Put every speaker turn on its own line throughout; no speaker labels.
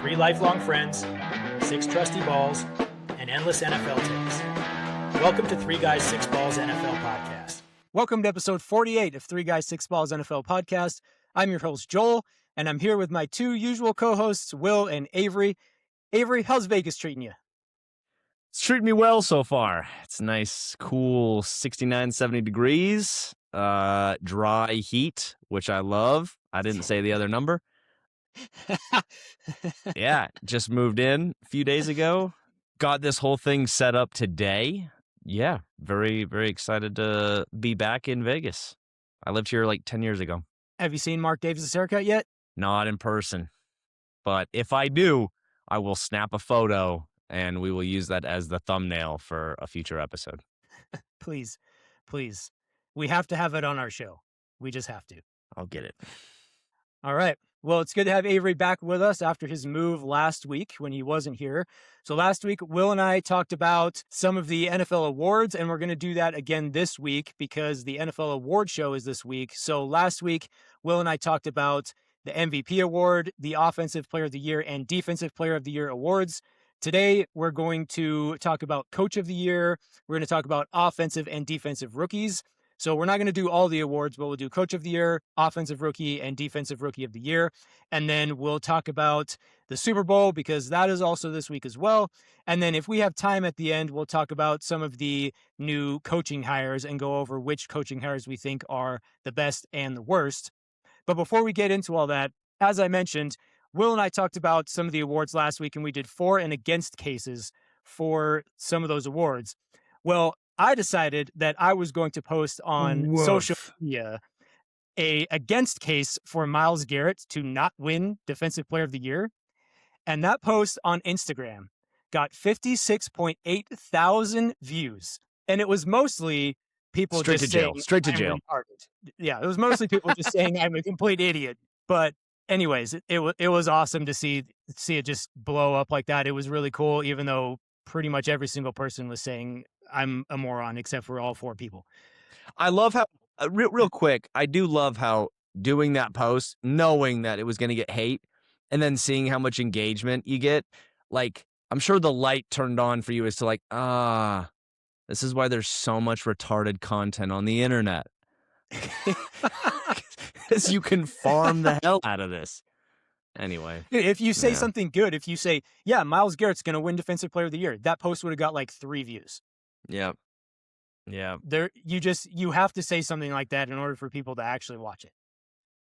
3 lifelong friends, 6 trusty balls, and endless NFL takes. Welcome to 3 Guys, 6 Balls NFL Podcast.
Welcome to episode 48 of 3 Guys, 6 Balls NFL Podcast. I'm your host, Joel, and I'm here with my 2 usual co-hosts, Will and Avery. Avery, how's Vegas treating you?
It's treating me well so far. It's nice, cool 69, 70 degrees, dry heat, which I love. I didn't say the other number. Yeah, just moved in a few days ago. Got this whole thing set up today. Yeah, very, very excited to be back in Vegas. I lived here like 10 years ago.
Have you seen Mark Davis' haircut yet?
Not in person. But if I do, I will snap a photo and we will use that as the thumbnail for a future episode.
Please. We have to have it on our show. We just have to.
I'll get it.
All right. Well, it's good to have Avery back with us after his move last week when he wasn't here. So last week, Will and I talked about some of the NFL awards, and we're going to do that again this week because the NFL award show is this week. So last week, Will and I talked about the MVP award, the Offensive Player of the Year, and Defensive Player of the Year awards. Today, we're going to talk about Coach of the Year. We're going to talk about offensive and defensive rookies. So we're not going to do all the awards, but we'll do Coach of the Year, Offensive Rookie, and Defensive Rookie of the Year. And then we'll talk about the Super Bowl because that is also this week as well. And then if we have time at the end, we'll talk about some of the new coaching hires and go over which coaching hires we think are the best and the worst. But before we get into all that, as I mentioned, Will and I talked about some of the awards last week, and we did for and against cases for some of those awards. Well, I decided that I was going to post on social media a against case for Myles Garrett to not win Defensive Player of the Year. And that post on Instagram got 56.8 thousand views. And it was mostly people
Straight
just
to jail.
saying,
Straight to
"I'm
jail."
retarded." Yeah, it was mostly people just saying I'm a complete idiot. But anyways, it was awesome to see it just blow up like that. It was really cool, even though pretty much every single person was saying I'm a moron, except for all 4 people.
I love how, real quick, I do love how doing that post, knowing that it was going to get hate, and then seeing how much engagement you get, like, I'm sure the light turned on for you as to like, this is why there's so much retarded content on the internet. Because you can farm the hell out of this. Anyway.
If you say something good, if you say, yeah, Myles Garrett's going to win Defensive Player of the Year, that post would have got like 3 views.
Yeah.
You have to say something like that in order for people to actually watch it.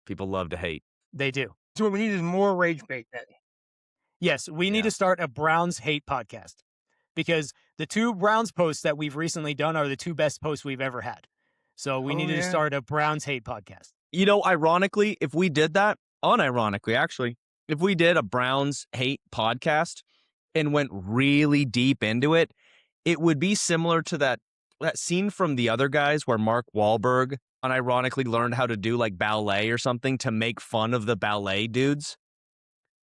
People love to hate.
They do.
So what we need is more rage bait then.
Yes, we need to start a Browns hate podcast because the 2 Browns posts that we've recently done are the 2 best posts we've ever had. So we needed to start a Browns hate podcast.
You know, ironically, if we did that, unironically, actually, if we did a Browns hate podcast and went really deep into it, it would be similar to that scene from The Other Guys where Mark Wahlberg unironically learned how to do like ballet or something to make fun of the ballet dudes.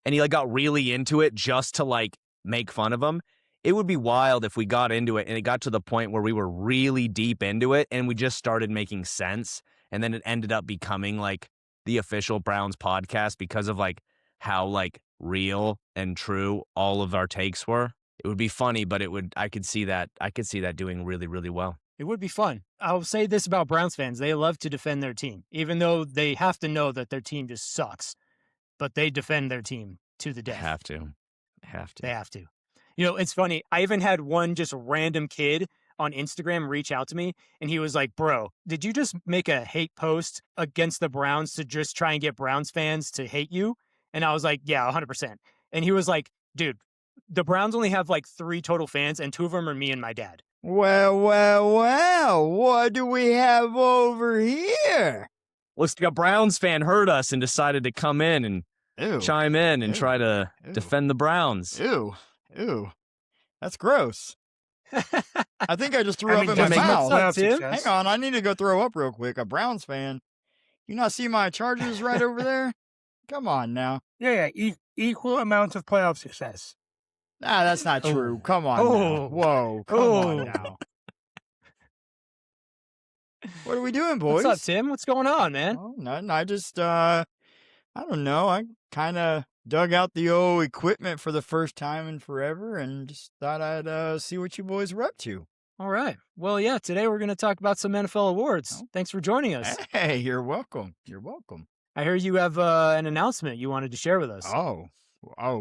And he like got really into it just to like make fun of them. It would be wild if we got into it and it got to the point where we were really deep into it and we just started making sense. And then it ended up becoming like the official Browns podcast because of like how like real and true all of our takes were. It would be funny, but I could see that doing really, really well.
It would be fun. I'll say this about Browns fans. They love to defend their team, even though they have to know that their team just sucks. But they defend their team to the death.
Have to.
They have to. You know, it's funny. I even had one just random kid on Instagram reach out to me, and he was like, bro, did you just make a hate post against the Browns to just try and get Browns fans to hate you? And I was like, yeah, 100%. And he was like, dude, the Browns only have like 3 total fans, and 2 of them are me and my dad.
Well, what do we have over here?
Looks like a Browns fan heard us and decided to come in and chime in and try to defend the Browns.
Ew. That's gross. I think I just threw up in my mouth. Hang on, I need to go throw up real quick. A Browns fan. You not see my Chargers right over there? Come on now.
Yeah, equal amounts of playoff success.
Nah, that's not true. Come on now. Whoa, come on now. What are we doing, boys?
What's up, Tim? What's going on, man?
Oh, nothing. I just, I don't know. I kind of dug out the old equipment for the first time in forever and just thought I'd see what you boys were up to.
All right. Well, yeah, today we're going to talk about some NFL awards.
Oh.
Thanks for joining us.
Hey, you're welcome. You're welcome.
I hear you have an announcement you wanted to share with us.
Oh,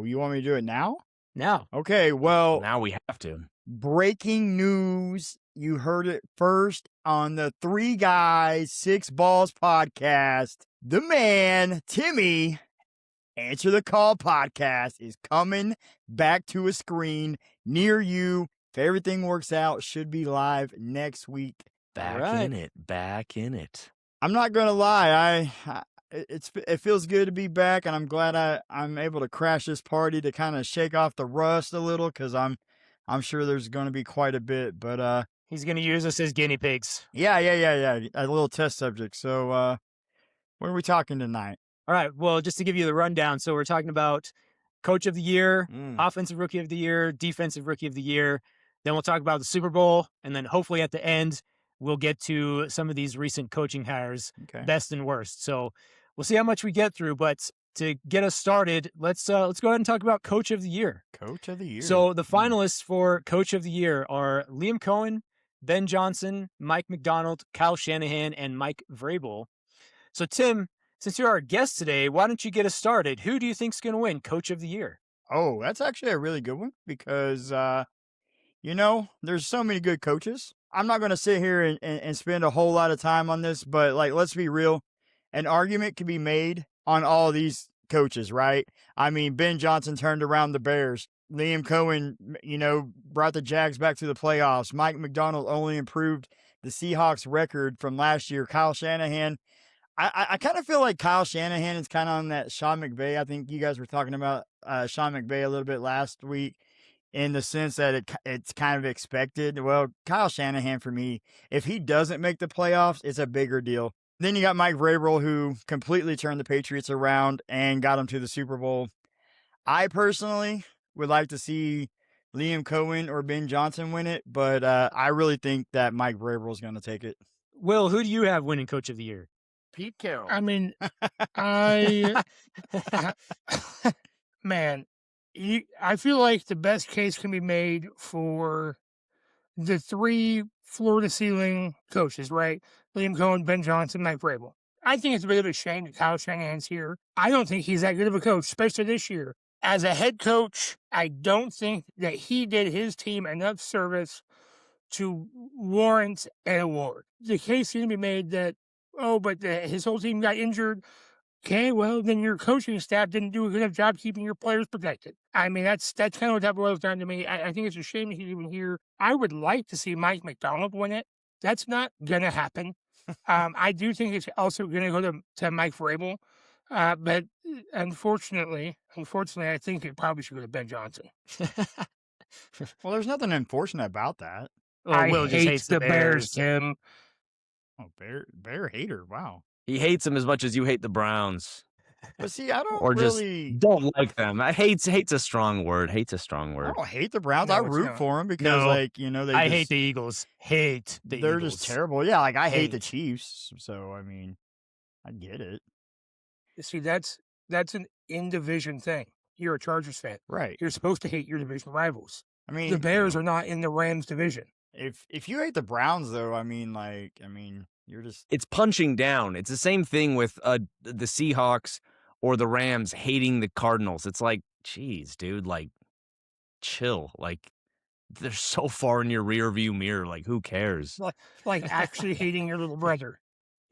you want me to do it now?
Now.
Okay, well,
Now we have to.
breaking news. You heard it first on the Three Guys, Six Balls podcast. The man, Timmy, Answer the Call podcast is coming back to a screen near you. If everything works out, should be live next week.
Back in it.
I'm not gonna lie, it feels good to be back, and I'm glad I'm able to crash this party to kind of shake off the rust a little, because I'm sure there's going to be quite a bit. But
he's going to use us as guinea pigs.
Yeah, a little test subject. So what are we talking tonight?
All right. Well, just to give you the rundown, so we're talking about Coach of the Year, Offensive Rookie of the Year, Defensive Rookie of the Year. Then we'll talk about the Super Bowl, and then hopefully at the end we'll get to some of these recent coaching hires, best and worst. So we'll see how much we get through, but to get us started, let's go ahead and talk about Coach of the Year.
Coach of the Year.
So the finalists for Coach of the Year are Liam Cohen, Ben Johnson, Mike Macdonald, Kyle Shanahan, and Mike Vrabel. So Tim, since you're our guest today, why don't you get us started? Who do you think's going to win Coach of the Year?
Oh, that's actually a really good one because, there's so many good coaches. I'm not going to sit here and spend a whole lot of time on this, but let's be real. An argument can be made on all of these coaches, right? I mean, Ben Johnson turned around the Bears. Liam Cohen, brought the Jags back to the playoffs. Mike Macdonald only improved the Seahawks record from last year. Kyle Shanahan, I kind of feel like Kyle Shanahan is kind of on that Sean McVay. I think you guys were talking about Sean McVay a little bit last week in the sense that it's kind of expected. Well, Kyle Shanahan, for me, if he doesn't make the playoffs, it's a bigger deal. Then you got Mike Vrabel, who completely turned the Patriots around and got them to the Super Bowl. I personally would like to see Liam Cohen or Ben Johnson win it, but I really think that Mike Vrabel is going to take it.
Will, who do you have winning Coach of the Year?
Pete Carroll. I mean, man, I feel like the best case can be made for the three floor-to-ceiling coaches, right? Liam Cohen, Ben Johnson, Mike Vrabel. I think it's a bit of a shame that Kyle Shanahan's here. I don't think he's that good of a coach, especially this year. As a head coach, I don't think that he did his team enough service to warrant an award. The case can be made that, his whole team got injured. Okay, well, then your coaching staff didn't do a good enough job keeping your players protected. I mean, that's kind of what that boils down to me. I think it's a shame that he's even here. I would like to see Mike Macdonald win it. That's not going to happen. I do think it's also going to go to Mike Vrabel. But unfortunately, I think it probably should go to Ben Johnson.
Well, there's nothing unfortunate about that.
I Will just hates the Bears, Tim.
Oh, bear hater. Wow.
He hates them as much as you hate the Browns.
But see, I don't
or
really
just don't like them. Hate's a strong word. Hate's a strong word.
I don't hate the Browns. I root for them because,
I hate the Eagles. They're
just terrible. Yeah, I hate the Chiefs. So I mean, I get it.
See, that's an in-division thing. You're a Chargers fan,
right?
You're supposed to hate your division rivals.
I mean,
the Bears are not in the Rams division.
If you hate the Browns, though, you're just...
It's punching down. It's the same thing with the Seahawks or the Rams hating the Cardinals. It's like, geez, dude, chill. They're so far in your rear view mirror. Who cares?
Like actually hating your little brother.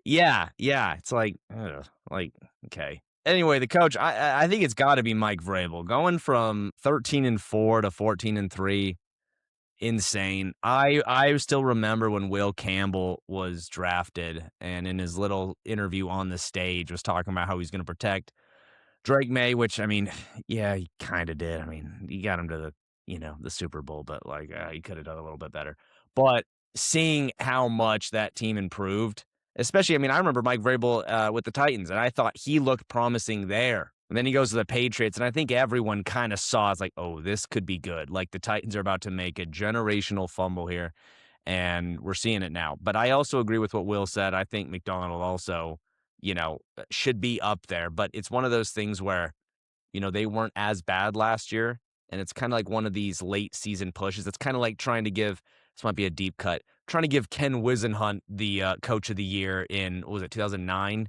Yeah. It's okay. Anyway, the coach, I think it's got to be Mike Vrabel. Going from 13-4 to 14-3, insane. I still remember when Will Campbell was drafted and in his little interview on the stage was talking about how he's going to protect Drake May, which, yeah, he kind of did. He got him to the Super Bowl, but he could have done a little bit better. But seeing how much that team improved, especially, I remember Mike Vrabel with the Titans, and I thought he looked promising there. And then he goes to the Patriots, and I think everyone kind of saw, it's like, oh, this could be good. The Titans are about to make a generational fumble here, and we're seeing it now. But I also agree with what Will said. I think Macdonald also, should be up there. But it's one of those things where they weren't as bad last year. And it's kind of like one of these late season pushes. It's kind of like trying to give, this might be a deep cut, trying to give Ken Wisenhunt the coach of the year in, what was it, 2009?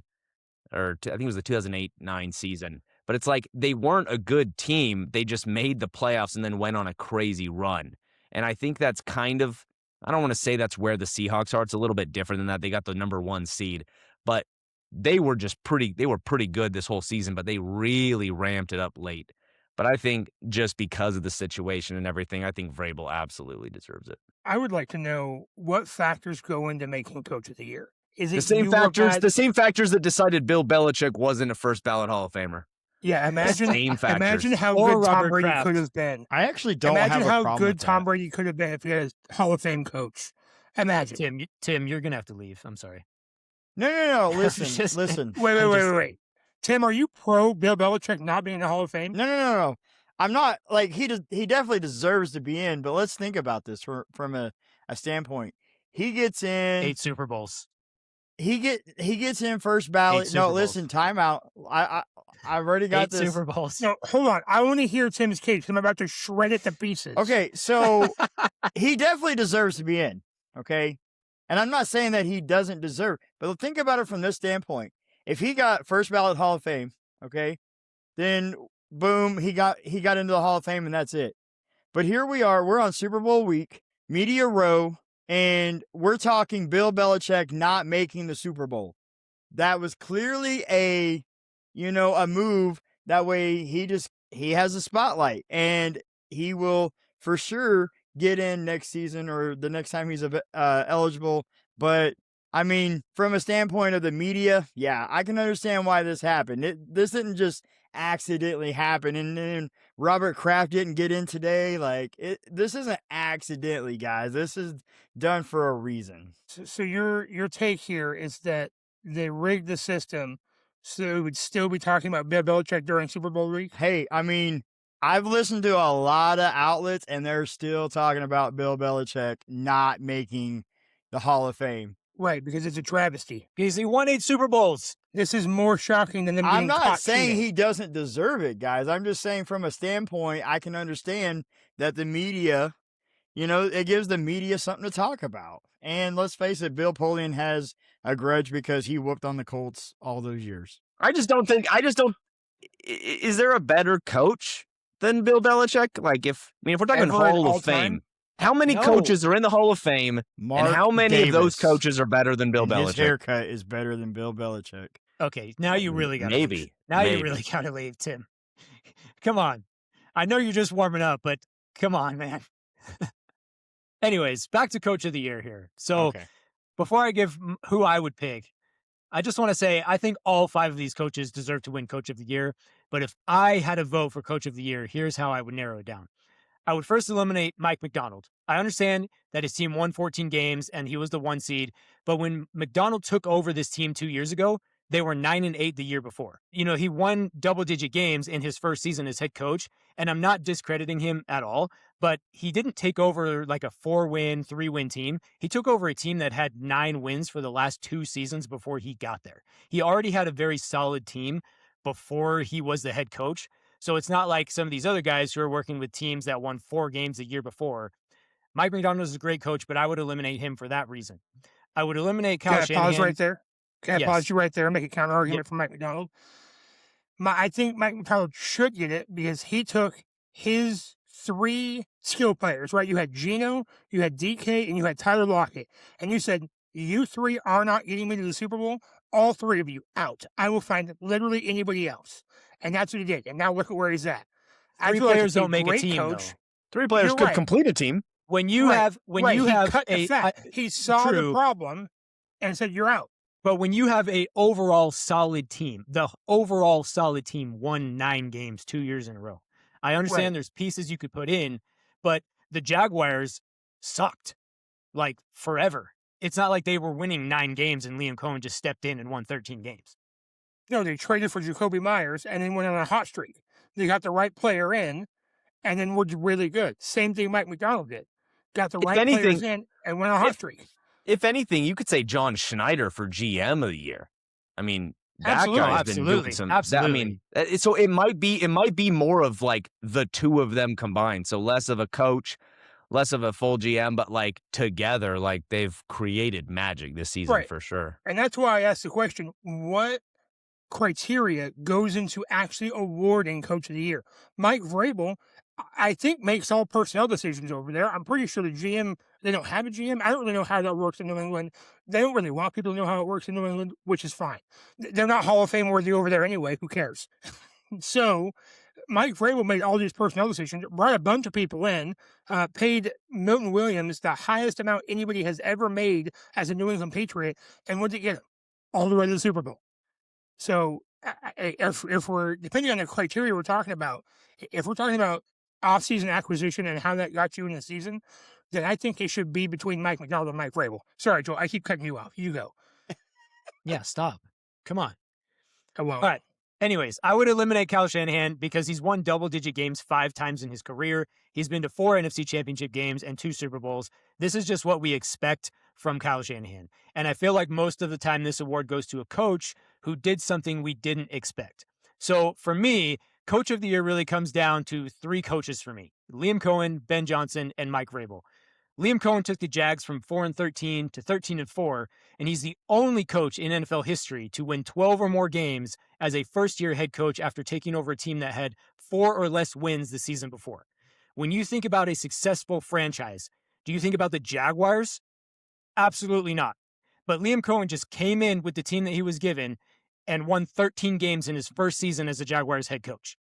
I think it was the 2008-9 season. But it's like they weren't a good team. They just made the playoffs and then went on a crazy run. And I think that's kind of, I don't want to say that's where the Seahawks are. It's a little bit different than that. They got the number 1 seed. But they were pretty good this whole season, but they really ramped it up late. But I think just because of the situation and everything, I think Vrabel absolutely deserves it.
I would like to know what factors go into making Coach of the Year. Is it
the same factors that decided Bill Belichick wasn't a first ballot Hall of Famer?
Yeah, imagine how
Or
good Tom
Robert
Brady
Kraft.
could have been.
I actually don't
Imagine
have a
how
problem
good
with
Tom
that.
Brady could have been if he had a Hall of Fame coach. Imagine.
Tim, you're gonna have to leave. I'm sorry.
No. Listen,
Just-
listen.
Wait. Tim, are you pro Bill Belichick not being in the Hall of Fame?
No. I'm not like he definitely deserves to be in, but let's think about this from a standpoint. He gets in
8 Super Bowls.
He gets in first ballot.
Super
No,
Bowls.
listen, timeout. I've already got
8
this.
Super Bowls.
No, hold on. I want to hear Tim's case. I'm about to shred it to pieces.
Okay, so he definitely deserves to be in. Okay, and I'm not saying that he doesn't deserve, but think about it from this standpoint. If he got first ballot Hall of Fame, okay, then boom, he got into the Hall of Fame, and that's it. But here we are. We're on Super Bowl week, Media Row, and we're talking Bill Belichick not making the Super Bowl. That was clearly a move. That way he has a spotlight, and he will for sure get in next season or the next time he's eligible. But I mean, from a standpoint of the media, yeah, I can understand why this happened. This didn't just accidentally happen, and then Robert Kraft didn't get in today. This isn't accidentally, guys. This is done for a reason.
So your take here is that they rigged the system so we would still be talking about Bill Belichick during Super Bowl week?
Hey, I mean, I've listened to a lot of outlets, and they're still talking about Bill Belichick not making the Hall of Fame.
Right, because it's a travesty.
Because he won 8 Super Bowls.
This is more shocking than them being
I'm not
caught
saying
cheating.
he doesn't deserve it, guys. I'm just saying from a standpoint, I can understand that the media, it gives the media something to talk about. And let's face it, Bill Polian has a grudge because he whooped on the Colts all those years.
Is there a better coach than Bill Belichick? If we're talking
Ever
Hall
all
of Fame,
time?
how many
No.
coach are in the Hall of Fame,
Mark
and how many of those
Davis,
coaches are better than Bill
and
Belichick?
his haircut is better than Bill Belichick.
Okay, now you really got to
Maybe.
leave. Now you
Maybe.
really got to leave, Tim. Come on. I know you're just warming up, but come on, man. Anyways, back to Coach of the Year here. So
Okay.
before I give who I would pick, I just want to say I think all 5 of these coaches deserve to win Coach of the Year. But if I had a vote for Coach of the Year, here's how I would narrow it down. I would first eliminate Mike Macdonald. I understand that his team won 14 games and he was the 1 seed, but when Macdonald took over this team 2 years ago, they were 9-8 the year before. He won double-digit games in his first season as head coach, and I'm not discrediting him at all, but he didn't take over like a 4-win, 3-win team. He took over a team that had 9 wins for the last 2 seasons before he got there. He already had a very solid team before he was the head coach. So it's not like some of these other guys who are working with teams that won 4 games the year before. Mike Macdonald is a great coach, but I would eliminate him for that reason. I would eliminate Kyle
Can I
Shanahan.
pause right there? Can I
Yes.
pause you right there and make a counter argument for Mike Macdonald? I think Mike Macdonald should get it because he took his 3 skill players, right? You had Geno, you had DK, and you had Tyler Lockett. And you said, you 3 are not getting me to the Super Bowl. All 3 of you out. I will find literally anybody else. And that's what he did. And now look at where he's at. I
3
feel like
players
if
don't make a
great
team,
coach,
though.
3 players
You're
could
right.
complete a team.
When you
Right,
have
right,
you
he
have
cut the fat. He saw
True.
the problem and said, you're out.
But when you have a overall solid team, the overall solid team won 9 games 2 years in a row. I understand
Right.
there's pieces you could put in, but the Jaguars sucked like forever. It's not like they were winning 9 games and Liam Cohen just stepped in and won 13 games.
No, they traded for Jacoby Myers and then went on a hot streak. They got the right player in and then were really good. Same thing Mike Macdonald did. Got the
If
right
anything-
players in and went on a hot streak.
If anything, you could say John Schneider for GM of the year. I mean, That guy's been doing some.
Absolutely.
So it might be more of like the two of them combined. So less of a coach, less of a full GM, but like together, like they've created magic this season for sure.
And that's why I asked the question: what criteria goes into actually awarding Coach of the Year? Mike Vrabel, I think, makes all personnel decisions over there. I'm pretty sure the GM, they don't have a GM. I don't really know how that works in New England. They don't really want people to know how it works in New England, which is fine. They're not Hall of Fame worthy over there anyway. Who cares? So Mike Vrabel made all these personnel decisions, brought a bunch of people in, paid Milton Williams the highest amount anybody has ever made as a New England Patriot, and what did he get him? All the way to the Super Bowl. So if we're, depending on the criteria we're talking about, if we're talking about off-season acquisition and how that got you in the season, then I think it should be between Mike Macdonald and Mike Vrabel. Sorry, Joel, I keep cutting you off. You go.
Yeah, stop. Come on.
I won't.
All right. Anyways, I would eliminate Kyle Shanahan because he's won double-digit games 5 times in his career. He's been to 4 NFC Championship games and 2 Super Bowls. This is just what we expect from Kyle Shanahan. And I feel like most of the time this award goes to a coach who did something we didn't expect. So for me, Coach of the Year really comes down to 3 coaches for me: Liam Cohen, Ben Johnson, and Mike Vrabel. Liam Cohen took the Jags from 4-13 to 13-4, and he's the only coach in NFL history to win 12 or more games as a first-year head coach after taking over a team that had 4 or less wins the season before. When you think about a successful franchise, do you think about the Jaguars? Absolutely not. But Liam Cohen just came in with the team that he was given and won 13 games in his first season as a Jaguars head coach.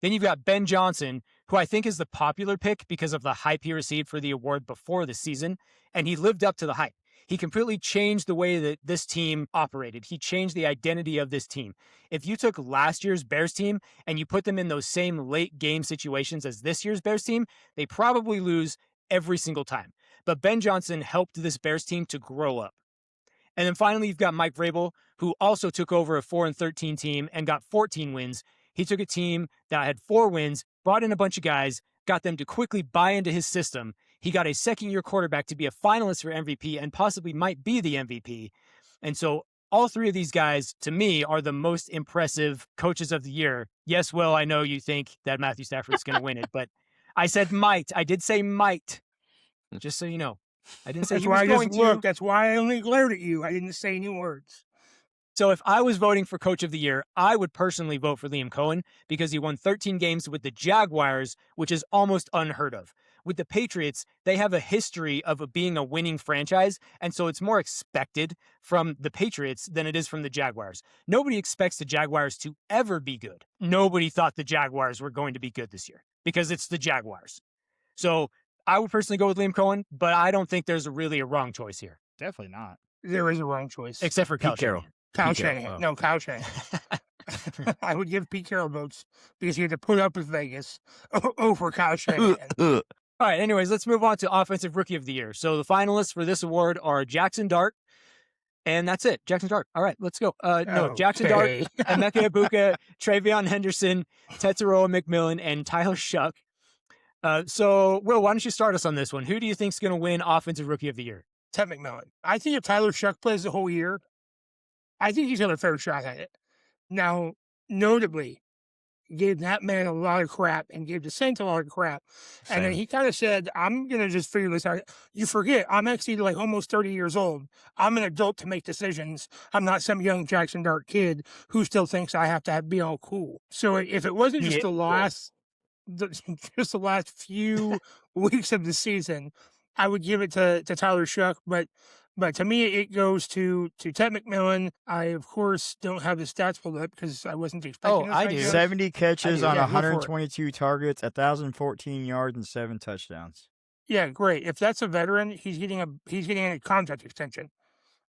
Then you've got Ben Johnson, who I think is the popular pick because of the hype he received for the award before the season, and he lived up to the hype. He completely changed the way that this team operated. He changed the identity of this team. If you took last year's Bears team and you put them in those same late game situations as this year's Bears team, they probably lose every single time. But Ben Johnson helped this Bears team to grow up. And then finally, you've got Mike Vrabel, who also took over a 4-13 team and got 14 wins. He took a team that had 4 wins, brought in a bunch of guys, got them to quickly buy into his system. He got a second-year quarterback to be a finalist for MVP and possibly might be the MVP. And so all 3 of these guys, to me, are the most impressive coaches of the year. Yes, Will, I know you think that Matthew Stafford's going to win it, but I said might. I did say might, just so you know. I didn't say
That's
he was
why I
going
just looked. That's why I only glared at you. I didn't say any words.
So if I was voting for Coach of the Year, I would personally vote for Liam Cohen because he won 13 games with the Jaguars, which is almost unheard of. With the Patriots, they have a history of being a winning franchise, and so it's more expected from the Patriots than it is from the Jaguars. Nobody expects the Jaguars to ever be good. Nobody thought the Jaguars were going to be good this year because it's the Jaguars. So I would personally go with Liam Cohen, but I don't think there's really a wrong choice here.
Definitely not.
There is a wrong choice.
Except for Kyle Carroll.
Kyle Shanahan. No, Kyle Shanahan. I would give Pete Carroll votes because he had to put up with Vegas over Kyle Shanahan.
All right, anyways, let's move on to Offensive Rookie of the Year. So the finalists for this award are Jackson Dart, and that's it. Jackson Dart. All right, let's go. Jackson Dart, Emeka Egbuka, Travion Henderson, Tetsuroa McMillan, and Tyler Shuck. So, Will, why don't you start us on this one? Who do you think is going to win Offensive Rookie of the Year?
Ted McMillan. I think if Tyler Shuck plays the whole year, I think he's got a fair shot at it. Now, notably, gave that man a lot of crap and gave the Saints a lot of crap.
Same.
And then he kind of said, I'm going to just figure this out. You forget, I'm actually like almost 30 years old. I'm an adult to make decisions. I'm not some young Jackson Dart kid who still thinks I have to be all cool. So if it wasn't just the last few weeks of the season, I would give it to Tyler Shuck, but to me, it goes to Ted McMillan. I, of course, don't have the stats pulled up because I wasn't expecting this.
I do.
70 catches on 122 targets, 1,014 yards, and 7 touchdowns.
Yeah, great. If that's a veteran, he's getting a contract extension.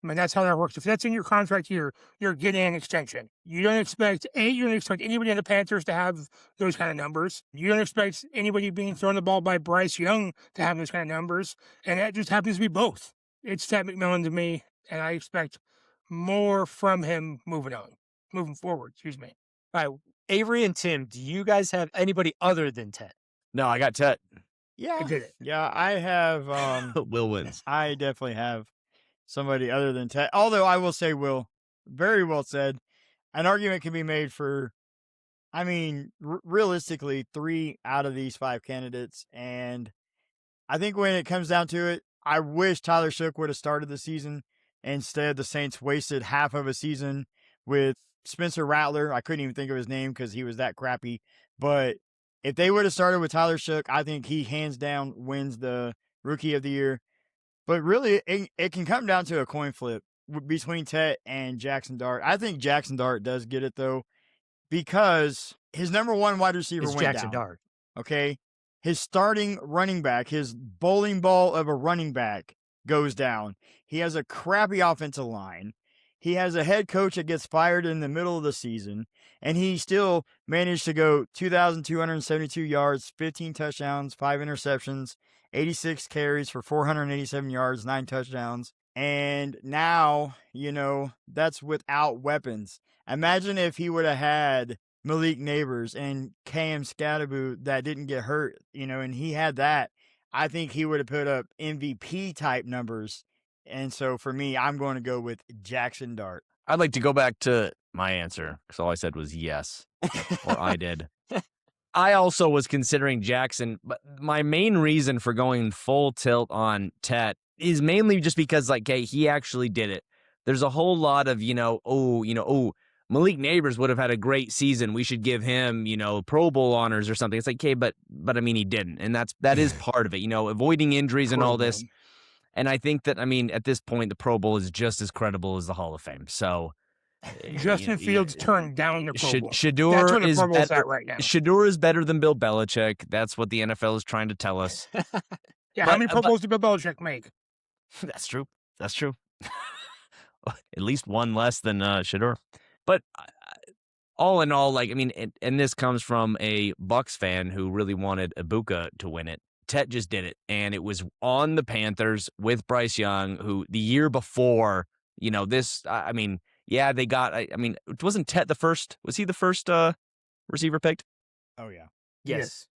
I mean, that's how that works. If that's in your contract year, you're getting an extension. You don't expect anybody in the Panthers to have those kind of numbers. You don't expect anybody being thrown the ball by Bryce Young to have those kind of numbers. And that just happens to be both. It's Ted McMillan to me, and I expect more from him moving forward. Excuse me.
All right, Avery and Tim, do you guys have anybody other than Ted?
No, I got Ted.
Yeah.
I did it.
Yeah, I have.
Will wins.
I definitely have somebody other than Ted. Although I will say, Will, very well said. an argument can be made for, I mean, realistically, 3 out of these 5 candidates. And I think when it comes down to it, I wish Tyler Shough would have started the season. Instead, the Saints wasted half of a season with Spencer Rattler. I couldn't even think of his name because he was that crappy. But if they would have started with Tyler Shough, I think he hands down wins the Rookie of the Year. But really, it can come down to a coin flip between Tet and Jackson Dart. I think Jackson Dart does get it, though, because his number 1 wide receiver went
Jackson
down.
Dart.
Okay? His starting running back, his bowling ball of a running back, goes down. He has a crappy offensive line. He has a head coach that gets fired in the middle of the season, and he still managed to go 2,272 yards, 15 touchdowns, 5 interceptions, 86 carries for 487 yards, 9 touchdowns. And now, that's without weapons. Imagine if he would have had Malik Neighbors and Cam Scadaboo that didn't get hurt, and he had that. I think he would have put up MVP type numbers. And so for me, I'm going to go with Jackson Dart.
I'd like to go back to my answer because all I said was yes, or I did. I also was considering Jackson, but my main reason for going full tilt on Tet is mainly just because, he actually did it. There's a whole lot of, Malik Neighbors would have had a great season. We should give him, Pro Bowl honors or something. It's but I mean, he didn't. And that is part of it, avoiding injuries and all this. And I think that, at this point, the Pro Bowl is just as credible as the Hall of Fame. So
Justin Fields turned down the Pro Bowl.
Shedeur
That's where the
is
Pro Bowl's
better
at right now.
Shedeur is better than Bill Belichick. That's what the NFL is trying to tell us.
Yeah, how many Pro Bowls did Bill Belichick make?
That's true. At least one less than Shedeur. But all in all, and this comes from a Bucs fan who really wanted Ibuka to win it. Tet just did it, and it was on the Panthers with Bryce Young, who the year before, they got, wasn't Tet the first, was he the first receiver picked?
Oh, yeah.
Yes.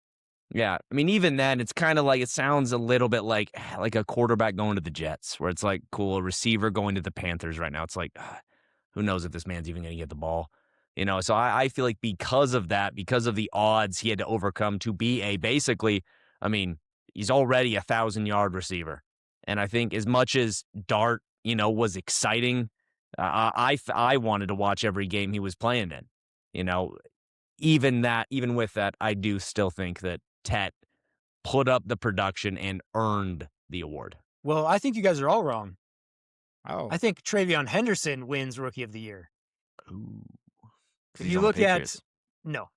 Yeah, even then, it's kind of it sounds a little bit like a quarterback going to the Jets, where it's cool, a receiver going to the Panthers right now. It's who knows if this man's even going to get the ball, So I feel like because of that, because of the odds he had to overcome to be basically, he's already 1,000-yard receiver. And I think as much as Dart, was exciting, I wanted to watch every game he was playing in. Even with that, I do still think that Tet put up the production and earned the award.
Well, I think you guys are all wrong.
Oh.
I think TreVeyon Henderson wins Rookie of the Year.
Ooh.
If you look at Emeka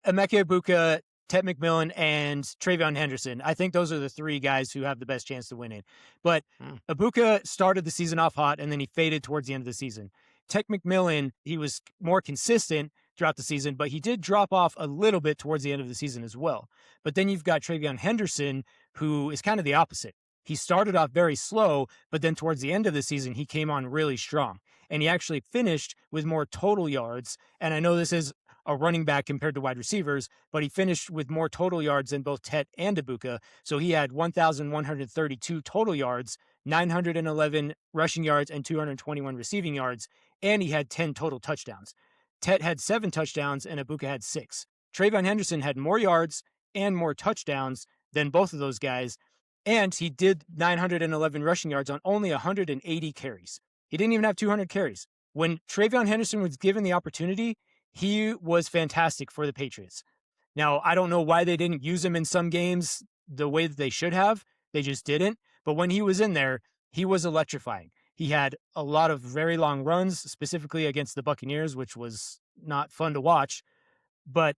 Ibuka, Tet McMillan, and TreVeyon Henderson, I think those are the 3 guys who have the best chance to win it. But Ibuka started the season off hot, and then he faded towards the end of the season. Tet McMillan, he was more consistent throughout the season, but he did drop off a little bit towards the end of the season as well. But then you've got TreVeyon Henderson, who is kind of the opposite. He started off very slow, but then towards the end of the season, he came on really strong. And he actually finished with more total yards. And I know this is a running back compared to wide receivers, but he finished with more total yards than both Tet and Ibuka. So he had 1,132 total yards, 911 rushing yards, and 221 receiving yards. And he had 10 total touchdowns. Tet had 7 touchdowns and Ibuka had 6. TreVeyon Henderson had more yards and more touchdowns than both of those guys. And he did 911 rushing yards on only 180 carries. He didn't even have 200 carries. When TreVeyon Henderson was given the opportunity, he was fantastic for the Patriots. Now, I don't know why they didn't use him in some games the way that they should have. They just didn't. But when he was in there, he was electrifying. He had a lot of very long runs, specifically against the Buccaneers, which was not fun to watch. But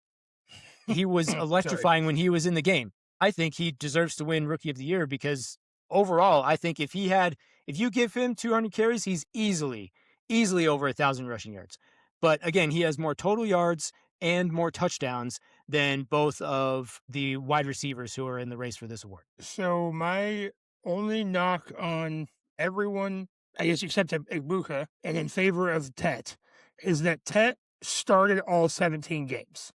he was electrifying when he was in the game. I think he deserves to win Rookie of the Year because overall, I think if you give him 200 carries, he's easily over 1,000 rushing yards. But again, he has more total yards and more touchdowns than both of the wide receivers who are in the race for this award.
So my only knock on everyone, I guess, except Ibuka, and in favor of Tet, is that Tet started all 17 games.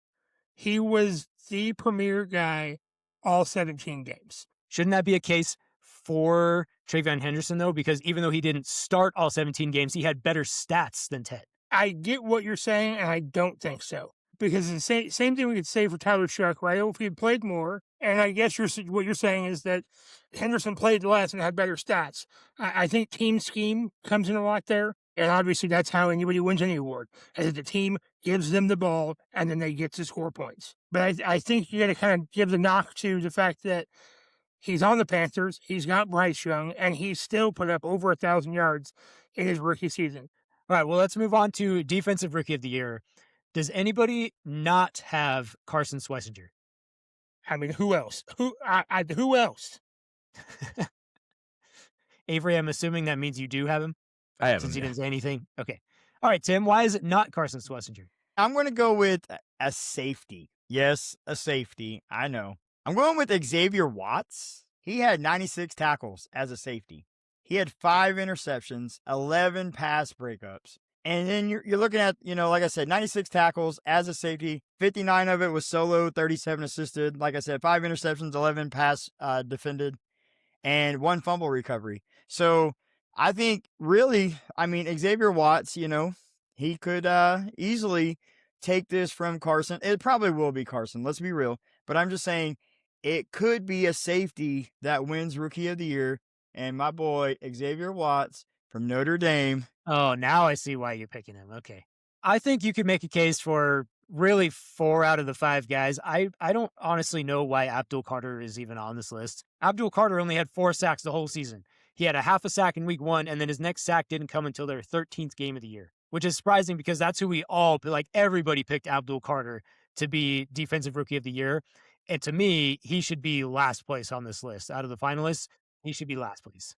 He was the premier guy all 17 games.
Shouldn't that be a case for TreVeyon Henderson, though? Because even though he didn't start all 17 games, he had better stats than Tet.
I get what you're saying, and I don't think so. Because the same thing we could say for Tyler Shuck, right? If he had played more, and I guess what you're saying is that Henderson played less and had better stats. I think team scheme comes in a lot there, and obviously that's how anybody wins any award, as the team gives them the ball and then they get to score points. But I think you got to kind of give the knock to the fact that he's on the Panthers, he's got Bryce Young, and he still put up over 1,000 yards in his rookie season.
All right, well, let's move on to Defensive Rookie of the Year. Does anybody not have Carson Schlesinger?
I mean, who else? Who else?
Avery, I'm assuming that means you do have him?
I have
Since
him.
he didn't say anything? Okay. All right, Tim, why is it not Carson Schlesinger?
I'm going to go with a safety. Yes, a safety. I know. I'm going with Xavier Watts. He had 96 tackles as a safety. He had 5 interceptions, 11 pass breakups. And then you're looking at, like I said, 96 tackles as a safety. 59 of it was solo, 37 assisted. Like I said, 5 interceptions, 11 pass defended, and 1 fumble recovery. So I think really, Xavier Watts, he could easily take this from Carson. It probably will be Carson, let's be real. But I'm just saying it could be a safety that wins Rookie of the Year. And my boy, Xavier Watts from Notre Dame.
Oh, now I see why you're picking him. Okay. I think you could make a case for really 4 out of the 5 guys. I don't honestly know why Abdul Carter is even on this list. Abdul Carter only had 4 sacks the whole season. He had a half a sack in week 1, and then his next sack didn't come until their 13th game of the year, which is surprising because that's who everybody picked Abdul Carter to be Defensive Rookie of the Year. And to me, he should be last place on this list. Out of the finalists, he should be last place.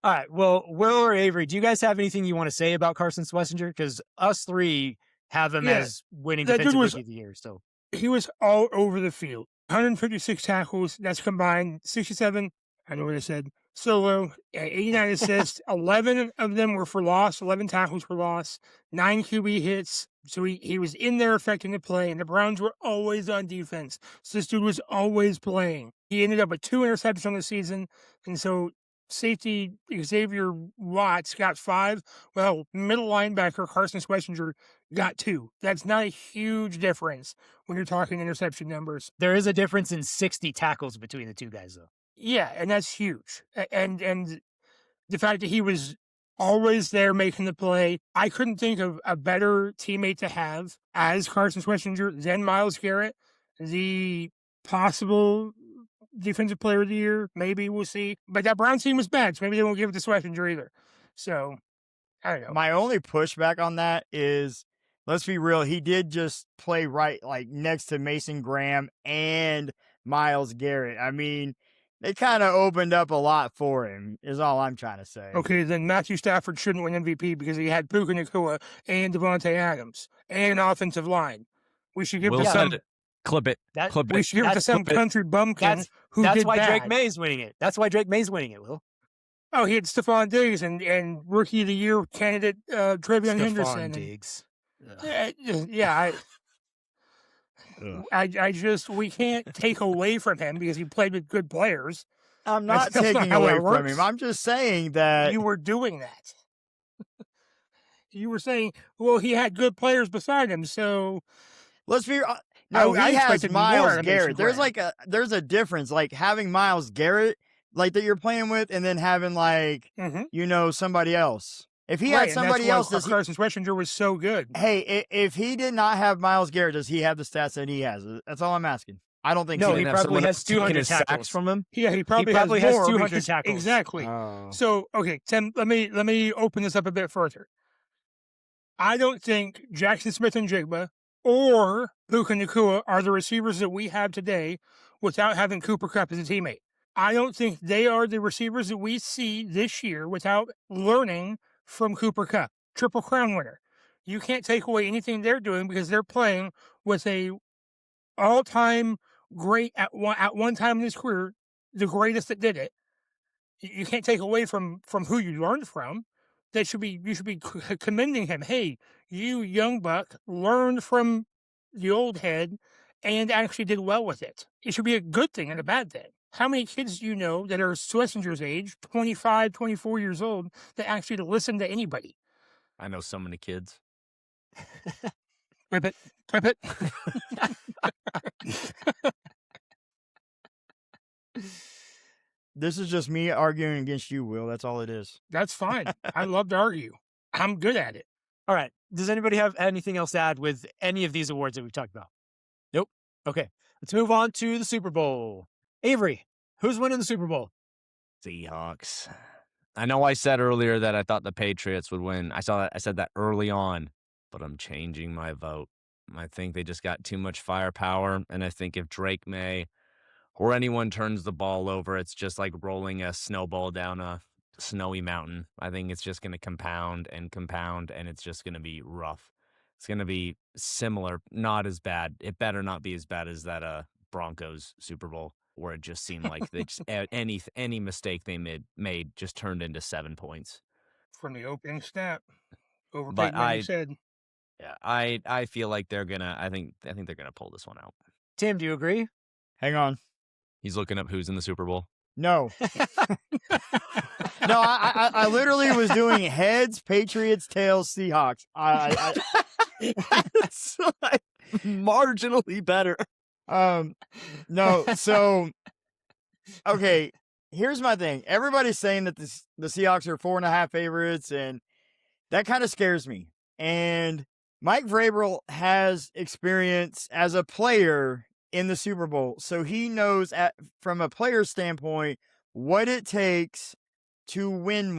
All right. Well, Will or Avery, do you guys have anything you want to say about Carson Schlesinger? Because us 3 have him as winning Defensive Rookie of the Year. So
he was all over the field. 156 tackles. That's combined 67. I know what I said. Solo, 89 assists. 11 of them were for loss. 11 tackles for loss. 9 QB hits. So he was in there affecting the play, and the Browns were always on defense. So this dude was always playing. He ended up with 2 interceptions on the season, and so safety Xavier Watts got 5. Well, middle linebacker Carson Schlesinger got 2. That's not a huge difference when you're talking interception numbers.
There is a difference in 60 tackles between the 2 guys, though.
Yeah, and that's huge. And the fact that he was always there making the play. I couldn't think of a better teammate to have as Carson Schlesinger than Myles Garrett. The possible Defensive Player of the Year, maybe we'll see. But that Browns team was bad, so maybe they won't give it to Schlesinger either. So, I don't know.
My only pushback on that is, let's be real, he did just play right next to Mason Graham and Myles Garrett. They kind of opened up a lot for him, is all I'm trying to say.
Okay, then Matthew Stafford shouldn't win MVP because he had Puka Nacua and Devontae Adams and an offensive line. We should give it to some...
Clip it.
We should give it to some country bumpkin who did
That's why
bad.
Drake May's winning it. That's why Drake May's winning it, Will.
Oh, he had Stephon Diggs and Rookie of the Year candidate TreVeyon Henderson.
Diggs.
We can't take away from him because he played with good players.
I'm not taking away from him. I'm just saying that
you were doing that. You were saying, well, he had good players beside him, so
let's be. No, he has Myles Garrett. There's a difference, having Myles Garrett, that you're playing with, and then having somebody else. If he had somebody else,
Carson Schlesinger was so good.
Hey, if he did not have Myles Garrett, does he have the stats that he has? That's all I'm asking. I don't think
no.
so.
He probably has 200 tackles
from him.
Yeah, he probably has
200 tackles.
Exactly.
Oh.
So, okay, Tim, let me open this up a bit further. I don't think Jackson Smith-Njigba or Puka Nacua are the receivers that we have today without having Cooper Kupp as a teammate. I don't think they are the receivers that we see this year without learning from Cooper Kupp, Triple Crown winner. You can't take away anything they're doing because they're playing with a all-time great at one time in his career, the greatest that did it. You can't take away from who you learned from. You should be commending him. Hey, you young buck learned from the old head and actually did well with it. It should be a good thing and a bad thing. How many kids do you know that are Schlesinger's age, 25, 24 years old, that actually listen to anybody?
I know so many kids.
Rip it. Rip it.
This is just me arguing against you, Will. That's all it is.
That's fine. I love to argue. I'm good at it.
All right. Does anybody have anything else to add with any of these awards that we've talked about? Nope. Okay. Let's move on to the Super Bowl. Avery, who's winning the Super Bowl?
Seahawks. I know I said earlier that I thought the Patriots would win. I said that early on, but I'm changing my vote. I think they just got too much firepower, and I think if Drake May or anyone turns the ball over, it's just like rolling a snowball down a snowy mountain. I think it's just going to compound, and it's just going to be rough. It's going to be similar, not as bad. It better not be as bad as that Broncos Super Bowl, where it just seemed like they just any mistake they made just turned into 7 points.
From the opening snap.
But
you said.
Yeah, I feel like they're gonna. I think they're gonna pull this one out.
Tim, do you agree?
Hang on.
He's looking up who's in the Super Bowl.
No. No, I literally was doing heads, Patriots, tails, Seahawks.
That's like marginally better.
No, so, okay, here's my thing. Everybody's saying that the Seahawks are 4.5 favorites, and that kind of scares me. And Mike Vrabel has experience as a player in the Super Bowl, so he knows from a player standpoint what it takes to win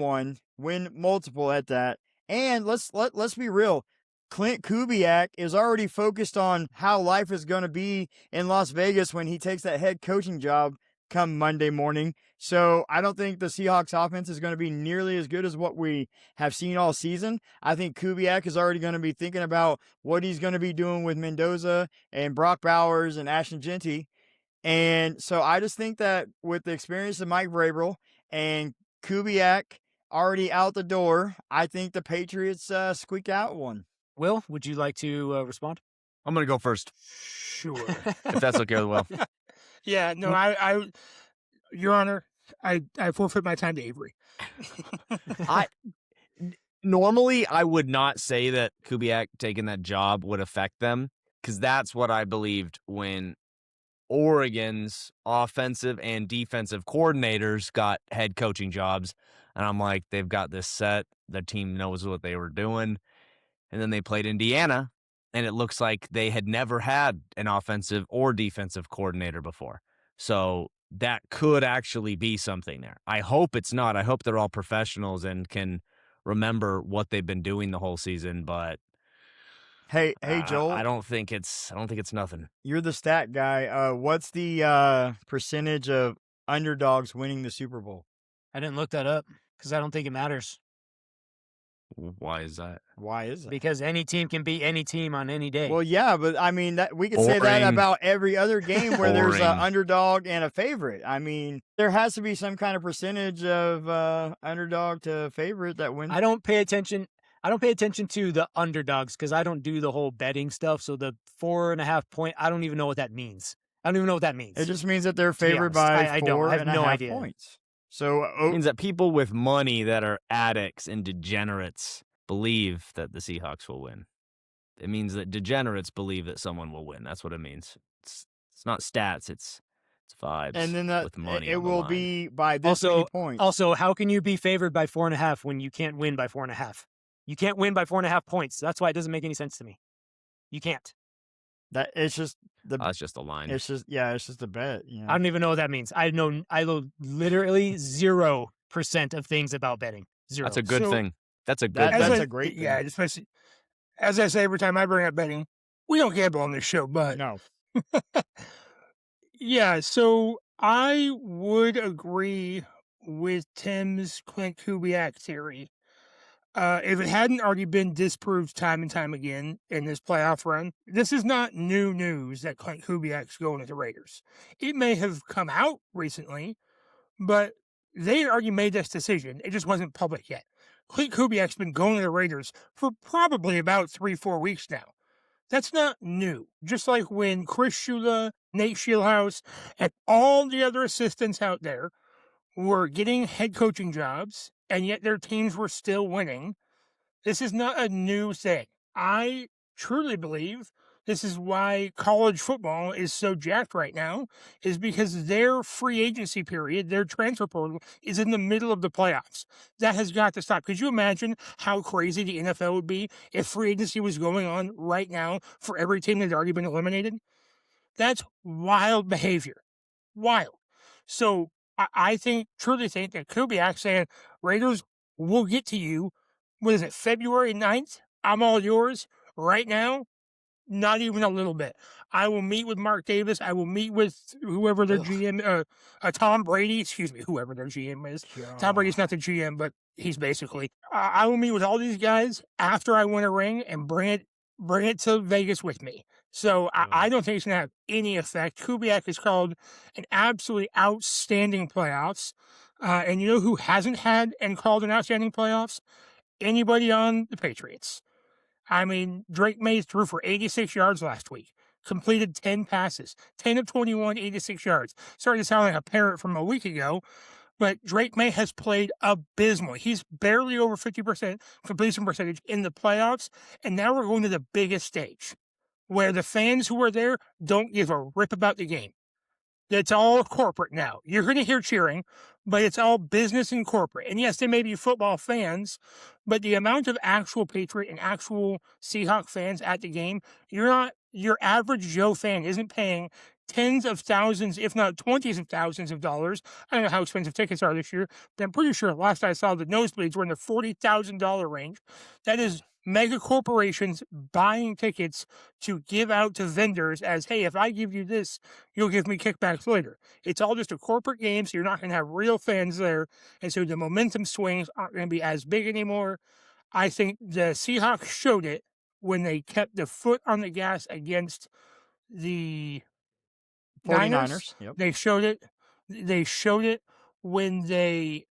multiple at that. And let's be real. Clint Kubiak is already focused on how life is going to be in Las Vegas when he takes that head coaching job come Monday morning. So I don't think the Seahawks offense is going to be nearly as good as what we have seen all season. I think Kubiak is already going to be thinking about what he's going to be doing with Mendoza and Brock Bowers and Ashton Genty. And so I just think that with the experience of Mike Vrabel and Kubiak already out the door, I think the Patriots squeak out one.
Will, would you like to respond?
I'm going to go first.
Sure.
If that's okay with Will.
Yeah, no, I Your Honor, I forfeit my time to Avery.
Normally, I would not say that Kubiak taking that job would affect them, because that's what I believed when Oregon's offensive and defensive coordinators got head coaching jobs. And I'm like, they've got this set. Their team knows what they were doing. And then they played Indiana, and it looks like they had never had an offensive or defensive coordinator before. So that could actually be something there. I hope it's not. I hope they're all professionals and can remember what they've been doing the whole season. But
hey, Joel,
I don't think it's nothing.
You're the stat guy. What's the percentage of underdogs winning the Super Bowl?
I didn't look that up because I don't think it matters.
Why is that?
Why is it?
Because any team can beat any team on any day.
Well, yeah, but I mean, we could say that about every other game where there's an underdog and a favorite. I mean, there has to be some kind of percentage of underdog to favorite that wins.
I don't pay attention to the underdogs because I don't do the whole betting stuff. So the 4.5 point, I don't even know what that means. I don't even know what that means.
It just means that they're favored by 4.5 points. So
it means that people with money that are addicts and degenerates believe that the Seahawks will win. It means that degenerates believe that someone will win. That's what it means. It's not stats. It's vibes.
And then
with money
it will be by this many points.
Also, how can you be favored by 4.5 when you can't win by 4.5? You can't win by 4.5 points. That's why it doesn't make any sense to me. You can't.
That it's just
that's just a line.
It's just a bet. You know?
I don't even know what that means. I know literally 0% of things about betting. 0.
That's a good thing. That's a good.
That's a great thing.
Yeah, especially as I say every time I bring up betting, we don't gamble on this show, but
no.
Yeah, so I would agree with Tim's Clint Kubiak theory. If it hadn't already been disproved time and time again in this playoff run, this is not new news that Clint Kubiak's going to the Raiders. It may have come out recently, but they had already made this decision. It just wasn't public yet. Clint Kubiak's been going to the Raiders for probably about 3-4 weeks now. That's not new. Just like when Chris Shula, Nate Scheelhaus, and all the other assistants out there were getting head coaching jobs, and yet their teams were still winning. This is not a new thing. I truly believe this is why college football is so jacked right now, is because their free agency period, their transfer portal, is in the middle of the playoffs. That has got to stop. Could you imagine how crazy the NFL would be if free agency was going on right now for every team that had already been eliminated? That's wild behavior. Wild. So I truly think that Kubiak saying, Raiders, we'll get to you. What is it, February 9th? I'm all yours right now. Not even a little bit. I will meet with Mark Davis. I will meet with whoever their GM, Tom Brady, excuse me, whoever their GM is. Tom Brady's not the GM, but he's basically. I will meet with all these guys after I win a ring and bring it to Vegas with me. So I don't think it's going to have any effect. Kubiak has called an absolutely outstanding playoffs. And you know who hasn't had and called an outstanding playoffs? Anybody on the Patriots. I mean, Drake May threw for 86 yards last week, completed 10 passes, 10 of 21, 86 yards. Starting to sound like a parrot from a week ago, but Drake May has played abysmal. He's barely over 50% completion percentage in the playoffs, and now we're going to the biggest stage where the fans who are there don't give a rip about the game. It's all corporate now. You're going to hear cheering, but it's all business and corporate. And yes, there may be football fans, but the amount of actual Patriot and actual Seahawk fans at the game, your average Joe fan isn't paying tens of thousands, if not 20s of thousands of dollars. I don't know how expensive tickets are this year, but I'm pretty sure last I saw the nosebleeds were in the $40,000 range. That is mega corporations buying tickets to give out to vendors as, hey, if I give you this, you'll give me kickbacks later. It's all just a corporate game, so you're not going to have real fans there. And so the momentum swings aren't going to be as big anymore. I think the Seahawks showed it when they kept the foot on the gas against the 49ers.
Yep.
They showed it. They showed it when they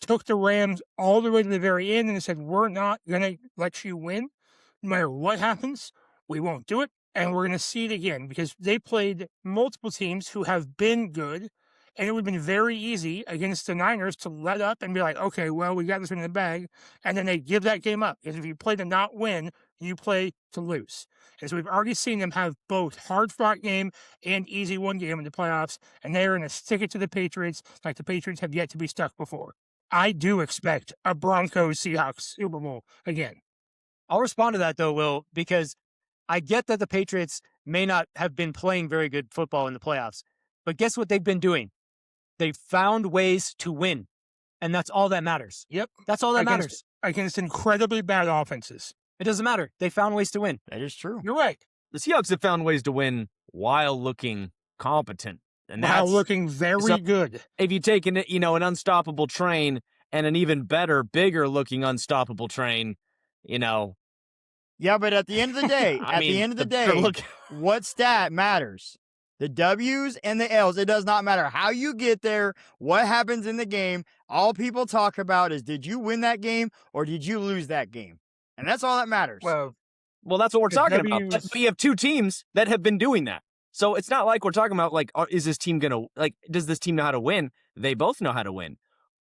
took the Rams all the way to the very end and said, we're not going to let you win. No matter what happens, we won't do it. And we're going to see it again because they played multiple teams who have been good. And it would have been very easy against the Niners to let up and be like, okay, well, we got this one in the bag. And then they give that game up. Because if you play to not win, you play to lose. And so we've already seen them have both hard-fought game and easy one game in the playoffs. And they're going to stick it to the Patriots like the Patriots have yet to be stuck before. I do expect a Broncos-Seahawks Super Bowl again.
I'll respond to that, though, Will, because I get that the Patriots may not have been playing very good football in the playoffs. But guess what they've been doing? They've found ways to win. And that's all that matters.
Yep.
That's all that matters.
Against incredibly bad offenses.
It doesn't matter. They found ways to win.
That is true.
You're right.
The Seahawks have found ways to win while looking competent. And
while looking very good.
If you take an unstoppable train and an even better, bigger looking unstoppable train,
Yeah, but at the end of the day, what stat matters? The W's and the L's. It does not matter how you get there, what happens in the game. All people talk about is, did you win that game or did you lose that game? And that's all that matters.
Well, that's what we're talking about. But we have two teams that have been doing that. So it's not like we're talking about, is this team going to, does this team know how to win? They both know how to win.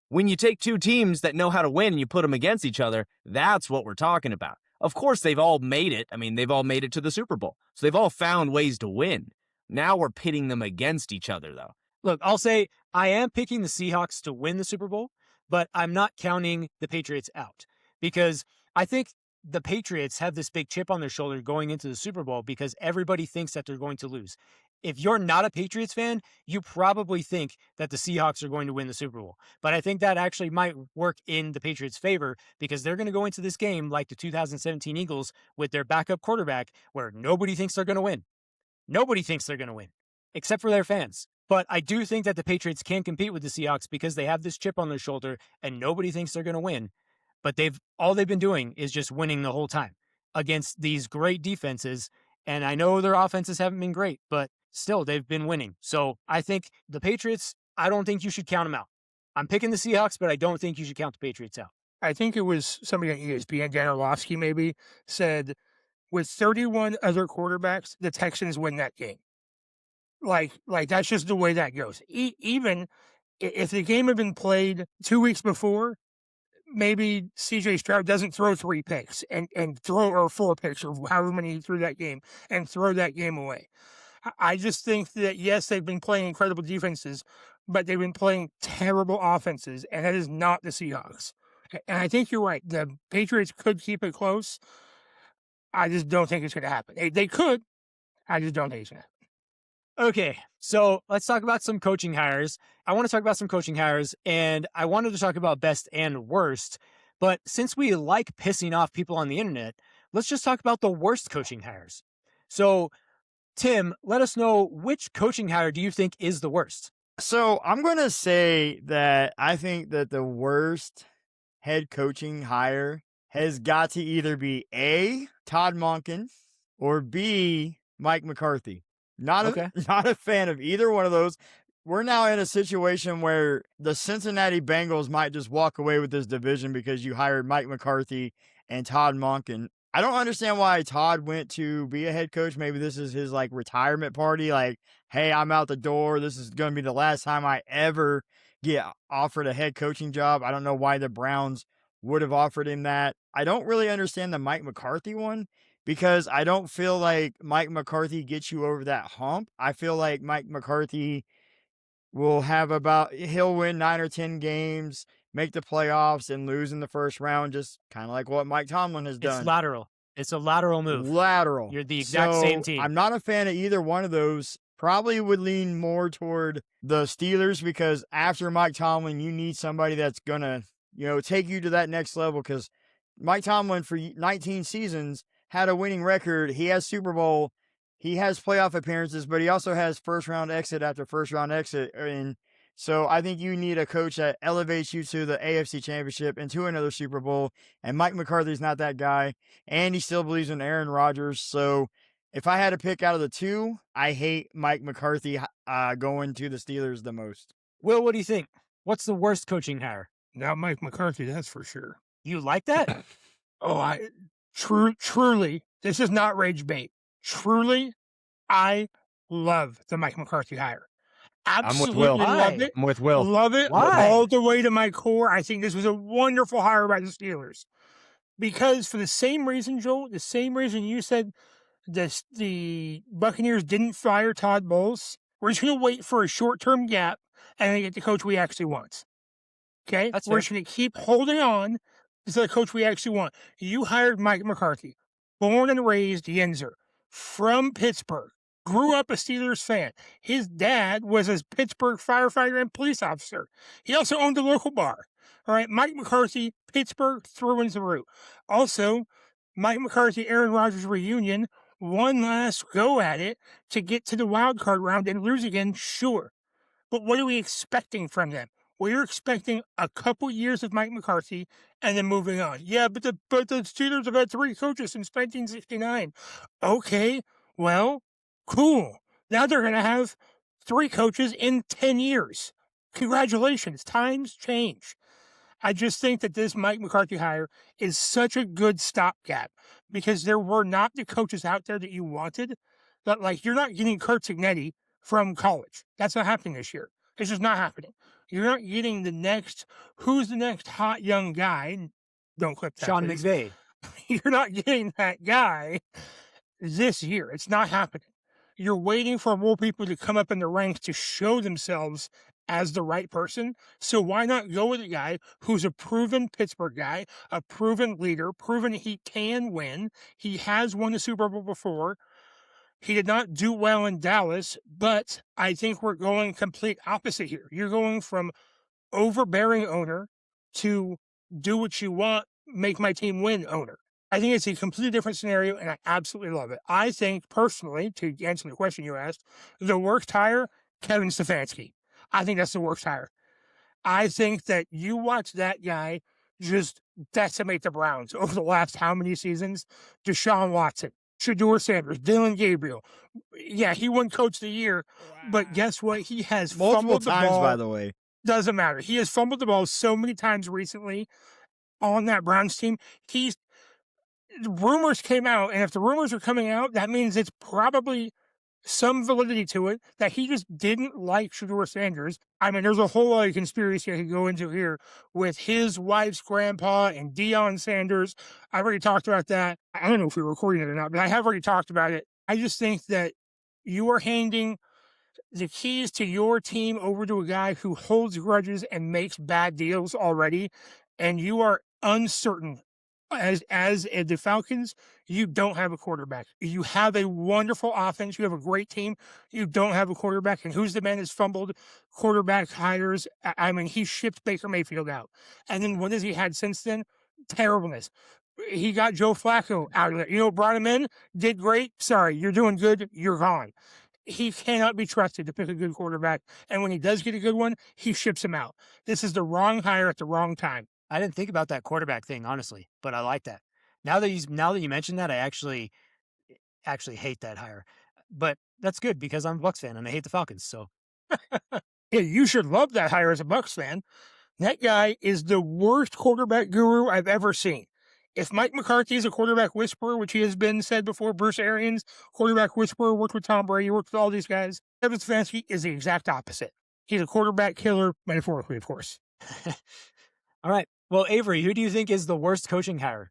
When you take two teams that know how to win and you put them against each other, that's what we're talking about. Of course, they've all made it. I mean, they've all made it to the Super Bowl. So they've all found ways to win. Now we're pitting them against each other, though.
Look, I'll say I am picking the Seahawks to win the Super Bowl, but I'm not counting the Patriots out because I think the Patriots have this big chip on their shoulder going into the Super Bowl because everybody thinks that they're going to lose. If you're not a Patriots fan, you probably think that the Seahawks are going to win the Super Bowl. But I think that actually might work in the Patriots' favor because they're going to go into this game like the 2017 Eagles with their backup quarterback where nobody thinks they're going to win. Nobody thinks they're going to win, except for their fans. But I do think that the Patriots can compete with the Seahawks because they have this chip on their shoulder and nobody thinks they're going to win. But all they've been doing is just winning the whole time against these great defenses. And I know their offenses haven't been great, but still they've been winning. So I think the Patriots, I don't think you should count them out. I'm picking the Seahawks, but I don't think you should count the Patriots out.
I think it was somebody on ESPN, Dan Orlovsky maybe, said with 31 other quarterbacks, the Texans win that game. Like that's just the way that goes. Even if the game had been played 2 weeks before, maybe CJ Stroud doesn't throw 3 picks and throw, or 4 picks, or however many he threw that game, and throw that game away. I just think that, yes, they've been playing incredible defenses, but they've been playing terrible offenses, and that is not the Seahawks. And I think you're right. The Patriots could keep it close. I just don't think it's going to happen. They could. I just don't think it's going to happen.
Okay, so let's talk about some coaching hires. I want to talk about some coaching hires, and I wanted to talk about best and worst. But since we like pissing off people on the internet, let's just talk about the worst coaching hires. So, Tim, let us know, which coaching hire do you think is the worst?
So I'm going to say that I think that the worst head coaching hire has got to either be A, Todd Monken, or B, Mike McCarthy. Not a fan of either one of those. We're now in a situation where the Cincinnati Bengals might just walk away with this division because you hired Mike McCarthy and Todd Monken. I don't understand why Todd went to be a head coach. Maybe this is his retirement party. Hey, I'm out the door. This is going to be the last time I ever get offered a head coaching job. I don't know why the Browns would have offered him that. I don't really understand the Mike McCarthy one, because I don't feel like Mike McCarthy gets you over that hump. I feel like Mike McCarthy he'll win 9 or 10 games, make the playoffs, and lose in the first round, just kind of like what Mike Tomlin has done.
It's lateral. It's a lateral move.
Lateral.
You're the exact same team.
I'm not a fan of either one of those. Probably would lean more toward the Steelers, because after Mike Tomlin, you need somebody that's going to, take you to that next level, because Mike Tomlin for 19 seasons had a winning record. He has Super Bowl. He has playoff appearances, but he also has first-round exit after first-round exit. And so I think you need a coach that elevates you to the AFC Championship and to another Super Bowl. And Mike McCarthy's not that guy. And he still believes in Aaron Rodgers. So if I had to pick out of the two, I hate Mike McCarthy going to the Steelers the most.
Will, what do you think? What's the worst coaching hire?
Not Mike McCarthy, that's for sure.
You like that?
Truly, this is not rage bait. Truly, I love the Mike McCarthy hire. Absolutely love it.
I'm with Will.
Love it
Why?
all the way to my core. I think this was a wonderful hire by the Steelers. Because for the same reason, Joel, the same reason you said the Buccaneers didn't fire Todd Bowles, we're just going to wait for a short-term gap and then get the coach we actually want. Okay? We're just going to keep holding on to the coach we actually want. You hired Mike McCarthy, born and raised Yinzer, from Pittsburgh, grew up a Steelers fan. His dad was a Pittsburgh firefighter and police officer. He also owned a local bar. All right, Mike McCarthy, Pittsburgh through and through. Also, Mike McCarthy, Aaron Rodgers reunion, one last go at it to get to the wild card round and lose again, sure. But what are we expecting from them? We're expecting a couple years of Mike McCarthy and then moving on. Yeah, but the Steelers have had 3 coaches since 1969. Okay, well, cool. Now they're going to have 3 coaches in 10 years. Congratulations. Times change. I just think that this Mike McCarthy hire is such a good stopgap, because there were not the coaches out there that you wanted. That, you're not getting Curt Cignetti from college. That's not happening this year. It's just not happening. You're not getting who's the next hot young guy? Don't clip that.
Sean
please.
McVay.
You're not getting that guy this year. It's not happening. You're waiting for more people to come up in the ranks to show themselves as the right person. So why not go with a guy who's a proven Pittsburgh guy, a proven leader, proven he can win. He has won the Super Bowl before. He did not do well in Dallas, but I think we're going complete opposite here. You're going from overbearing owner to do what you want, make my team win owner. I think it's a completely different scenario, and I absolutely love it. I think, personally, to answer the question you asked, the worst hire, Kevin Stefanski. I think that's the worst hire. I think that you watch that guy just decimate the Browns over the last how many seasons? Deshaun Watson, Shedeur Sanders, Dylan Gabriel. Yeah, he won Coach of the Year, but guess what? He has
multiple
fumbled the
times,
ball.
by the way.
Doesn't matter. He has fumbled the ball so many times recently on that Browns team. Rumors came out, and if the rumors are coming out, that means it's probably some validity to it that he just didn't like Shedeur Sanders. I mean, there's a whole other conspiracy I could go into here with his wife's grandpa and Deion Sanders. I've already talked about that. I don't know if we were recording it or not, but I have already talked about it. I just think that you are handing the keys to your team over to a guy who holds grudges and makes bad deals already, and you are uncertain. As the Falcons, you don't have a quarterback. You have a wonderful offense. You have a great team. You don't have a quarterback. And who's the man that's fumbled quarterback hires? I mean, he shipped Baker Mayfield out. And then what has he had since then? Terribleness. He got Joe Flacco out of it. Brought him in, did great. Sorry, you're doing good. You're gone. He cannot be trusted to pick a good quarterback. And when he does get a good one, he ships him out. This is the wrong hire at the wrong time.
I didn't think about that quarterback thing, honestly, but I like that. Now that you mentioned that, I actually hate that hire. But that's good because I'm a Bucs fan and I hate the Falcons. So
yeah, you should love that hire as a Bucs fan. That guy is the worst quarterback guru I've ever seen. If Mike McCarthy is a quarterback whisperer, which he has been said before, Bruce Arians, quarterback whisperer, worked with Tom Brady, worked with all these guys. Kevin Stefanski is the exact opposite. He's a quarterback killer, metaphorically, of course.
All right. Well, Avery, who do you think is the worst coaching hire?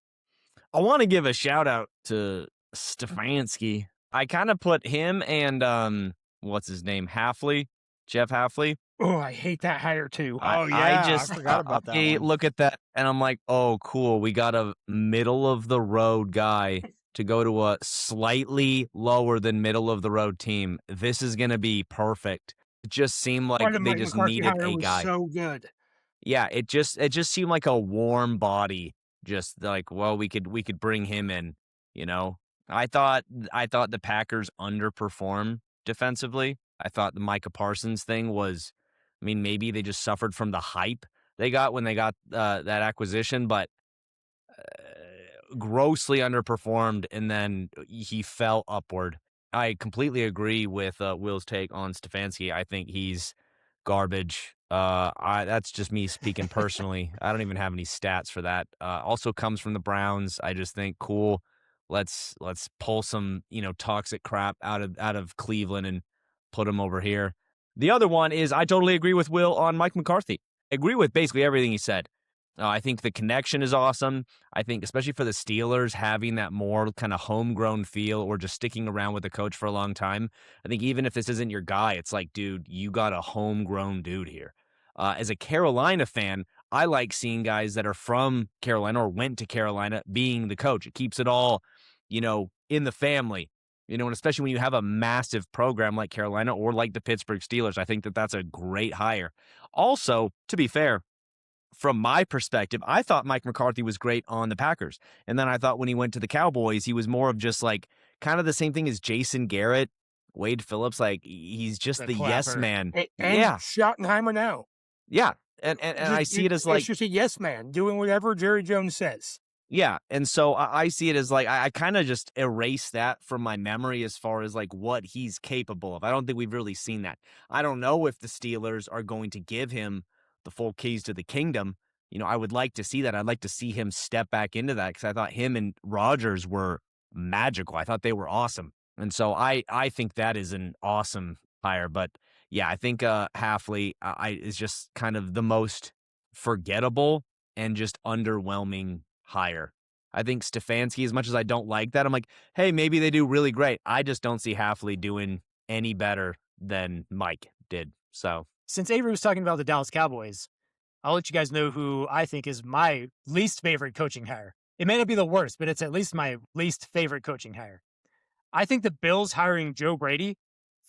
I want to give a shout out to Stefanski. I kind of put him and what's his name, Jeff Hafley.
Oh, I hate that hire too.
I forgot about that.
I look at that and I'm like, oh, cool. We got a middle of the road guy to go to a slightly lower than middle of the road team. This is going to be perfect. It just seemed like they just needed a guy.
So good.
Yeah, it just seemed like a warm body. Just like, well, we could bring him in. I thought the Packers underperformed defensively. I thought the Micah Parsons thing was, maybe they just suffered from the hype they got when they got that acquisition, but grossly underperformed, and then he fell upward. I completely agree with Will's take on Stefanski. I think he's garbage. That's just me speaking personally. I don't even have any stats for that. Also comes from the Browns. I just think cool. Let's pull some toxic crap out of Cleveland and put him over here. The other one is I totally agree with Will on Mike McCarthy. I agree with basically everything he said. I think the connection is awesome. I think especially for the Steelers, having that more kind of homegrown feel or just sticking around with the coach for a long time. I think even if this isn't your guy, it's like, dude, you got a homegrown dude here. As a Carolina fan, I like seeing guys that are from Carolina or went to Carolina being the coach. It keeps it all, in the family. And especially when you have a massive program like Carolina or like the Pittsburgh Steelers, I think that that's a great hire. Also, to be fair, from my perspective, I thought Mike McCarthy was great on the Packers. And then I thought when he went to the Cowboys, he was more of just like kind of the same thing as Jason Garrett, Wade Phillips. Like he's just the yes man.
And Schottenheimer now.
Yeah. And I see it as like,
it's just a yes man doing whatever Jerry Jones says.
Yeah. And so I see it as like, I kind of just erase that from my memory as far as like what he's capable of. I don't think we've really seen that. I don't know if the Steelers are going to give him the full keys to the kingdom. I would like to see that. I'd like to see him step back into that because I thought him and Rodgers were magical. I thought they were awesome. And so I think that is an awesome hire. But yeah, I think Hafley is just kind of the most forgettable and just underwhelming hire. I think Stefanski, as much as I don't like that, I'm like, hey, maybe they do really great. I just don't see Hafley doing any better than Mike did. So
since Avery was talking about the Dallas Cowboys, I'll let you guys know who I think is my least favorite coaching hire. It may not be the worst, but it's at least my least favorite coaching hire. I think the Bills hiring Joe Brady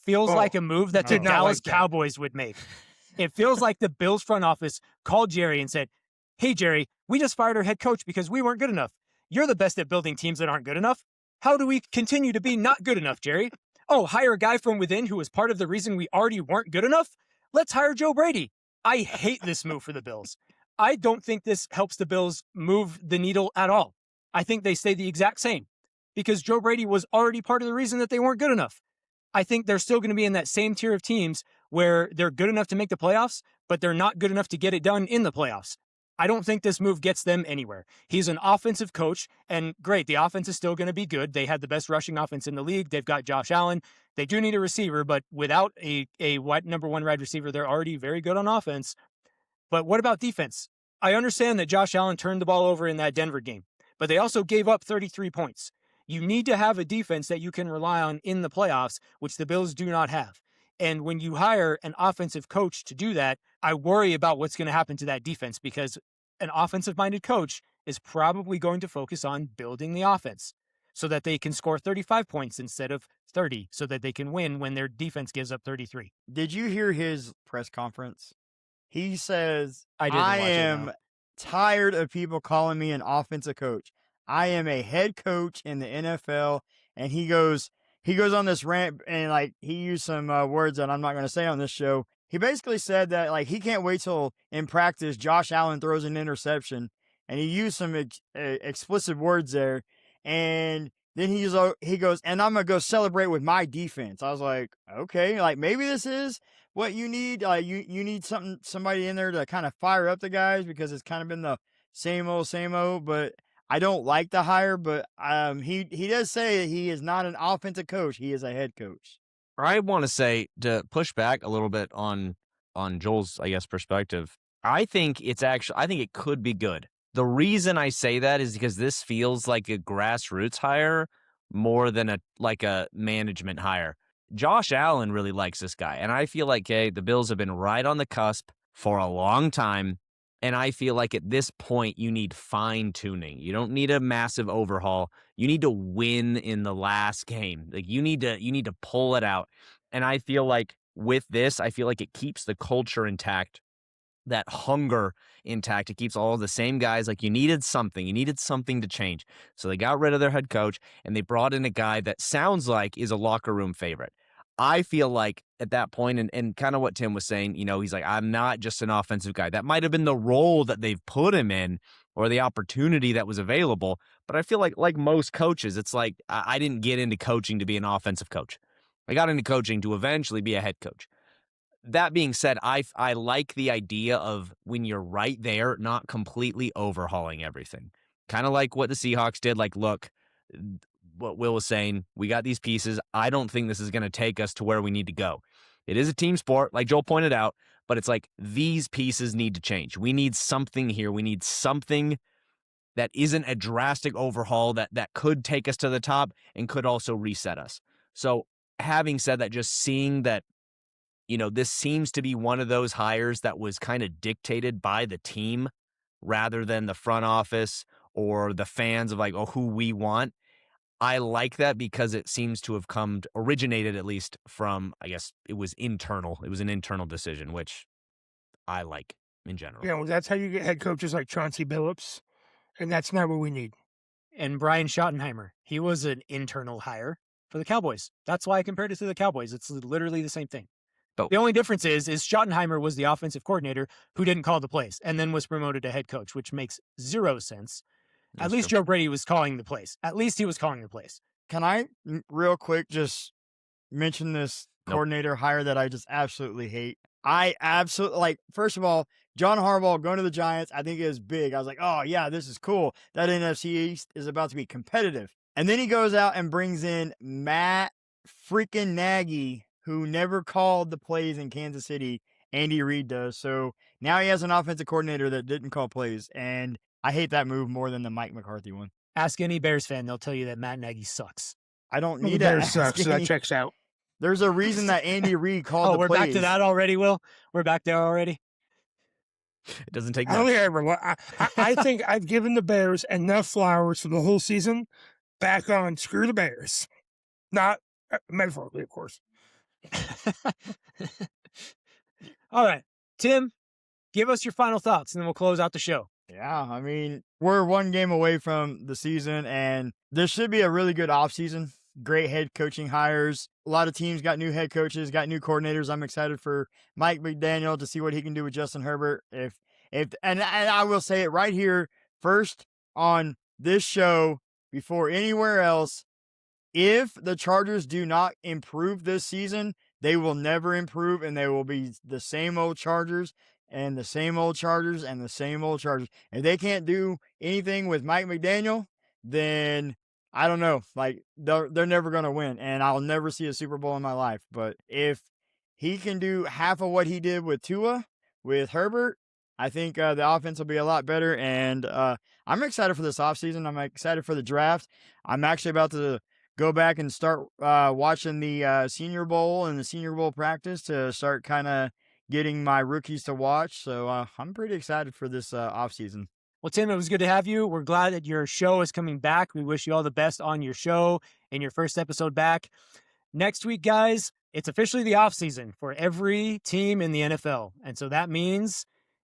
feels like a move that the Dallas Cowboys would make. It feels like the Bills front office called Jerry and said, hey, Jerry, we just fired our head coach because we weren't good enough. You're the best at building teams that aren't good enough. How do we continue to be not good enough, Jerry? Oh, hire a guy from within who was part of the reason we already weren't good enough? Let's hire Joe Brady. I hate this move for the Bills. I don't think this helps the Bills move the needle at all. I think they stay the exact same because Joe Brady was already part of the reason that they weren't good enough. I think they're still going to be in that same tier of teams where they're good enough to make the playoffs, but they're not good enough to get it done in the playoffs. I don't think this move gets them anywhere. He's an offensive coach, and great, the offense is still going to be good. They had the best rushing offense in the league. They've got Josh Allen. They do need a receiver, but without a number one wide receiver, they're already very good on offense. But what about defense? I understand that Josh Allen turned the ball over in that Denver game, but they also gave up 33 points. You need to have a defense that you can rely on in the playoffs, which the Bills do not have. And when you hire an offensive coach to do that, I worry about what's going to happen to that defense, because an offensive-minded coach is probably going to focus on building the offense so that they can score 35 points instead of 30, so that they can win when their defense gives up 33.
Did you hear his press conference? He says,
I
am tired of people calling me an offensive coach. I am a head coach in the NFL. And he goes on this rant, and like he used some words that I'm not going to say on this show. He basically said that like he can't wait till in practice Josh Allen throws an interception, and he used some explicit words there. And then he goes, and I'm gonna go celebrate with my defense. I was like, okay, like maybe this is what you need. You need somebody in there to kind of fire up the guys, because it's kind of been the same old. But I don't like the hire, but he does say that he is not an offensive coach. He is a head coach.
I want to say, to push back a little bit on Joel's, I guess, perspective, I think it could be good. The reason I say that is because this feels like a grassroots hire more than a management hire. Josh Allen really likes this guy, and I feel like, the Bills have been right on the cusp for a long time. And I feel like at this point, you need fine-tuning. You don't need a massive overhaul. You need to win in the last game. Like you need to pull it out. And I feel like with this, it keeps the culture intact, that hunger intact. It keeps all the same guys. Like you needed something to change. So they got rid of their head coach, and they brought in a guy that sounds like is a locker room favorite. I feel like at that point, and kind of what Tim was saying, he's like, I'm not just an offensive guy. That might have been the role that they've put him in, or the opportunity that was available. But I feel like most coaches, it's like, I didn't get into coaching to be an offensive coach. I got into coaching to eventually be a head coach. That being said, I like the idea of when you're right there, not completely overhauling everything. Kind of like what the Seahawks did. Like, look, what Will was saying, we got these pieces. I don't think this is going to take us to where we need to go. It is a team sport, like Joel pointed out, but it's like these pieces need to change. We need something here. We need something that isn't a drastic overhaul that could take us to the top and could also reset us. So having said that, just seeing that, this seems to be one of those hires that was kind of dictated by the team rather than the front office or the fans of like, who we want. I like that because it seems to have originated at least from, I guess it was internal. It was an internal decision, which I like in general.
Yeah, well, that's how you get head coaches like Chauncey Billups, and that's not what we need.
And Brian Schottenheimer, he was an internal hire for the Cowboys. That's why I compared it to the Cowboys. It's literally the same thing.
But
the only difference is Schottenheimer was the offensive coordinator who didn't call the plays and then was promoted to head coach, which makes zero sense. At least Joe Brady was calling the plays. At least he was calling the plays.
Can I real quick just mention this coordinator hire that I just absolutely hate? I absolutely first of all, John Harbaugh going to the Giants, I think is big. I was like, oh yeah, this is cool. That NFC East is about to be competitive. And then he goes out and brings in Matt freaking Nagy, who never called the plays in Kansas City. Andy Reid does. So now he has an offensive coordinator that didn't call plays. And I hate that move more than the Mike McCarthy one.
Ask any Bears fan, they'll tell you that Matt Nagy sucks.
I don't need
that. Bears sucks, so that checks out.
There's a reason that Andy Reid called the plays.
We're back to that already, Will? We're back there already?
It doesn't take
much. I think I've given the Bears enough flowers for the whole season. Back on, screw the Bears. Not metaphorically, of course.
All right, Tim, give us your final thoughts, and then we'll close out the show.
Yeah, I mean, we're one game away from the season, and this should be a really good offseason. Great head coaching hires. A lot of teams got new head coaches, got new coordinators. I'm excited for Mike McDaniel to see what he can do with Justin Herbert. And I will say it right here, first on this show, before anywhere else, if the Chargers do not improve this season, they will never improve, and they will be the same old Chargers. and the same old Chargers and the same old Chargers. If they can't do anything with Mike McDaniel, then I don't know. Like, they're never going to win, and I'll never see a Super Bowl in my life. But if he can do half of what he did with Tua, with Herbert, I think the offense will be a lot better. And I'm excited for this offseason. I'm excited for the draft. I'm actually about to go back and start watching the Senior Bowl and the Senior Bowl practice to start kind of getting my rookies to watch. So I'm pretty excited for this offseason.
Well, Tim, it was good to have you. We're glad that your show is coming back. We wish you all the best on your show and your first episode back. Next week, guys, it's officially the offseason for every team in the NFL. And so that means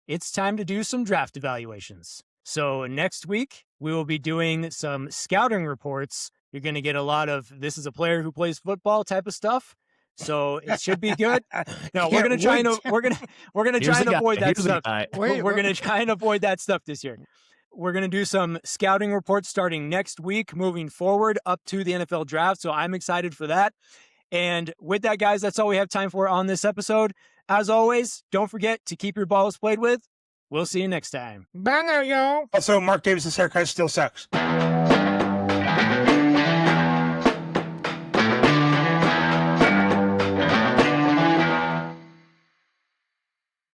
it's time to do some draft evaluations. So next week, we will be doing some scouting reports. You're going to get a lot of, this is a player who plays football type of stuff. So it should be good. No, we're going to try and avoid that stuff. We're going to try and avoid that stuff this year. We're going to do some scouting reports starting next week, moving forward up to the NFL draft. So I'm excited for that. And with that, guys, that's all we have time for on this episode. As always, don't forget to keep your balls played with. We'll see you next time.
Bye now, y'all. Also, Mark Davis's haircut still sucks.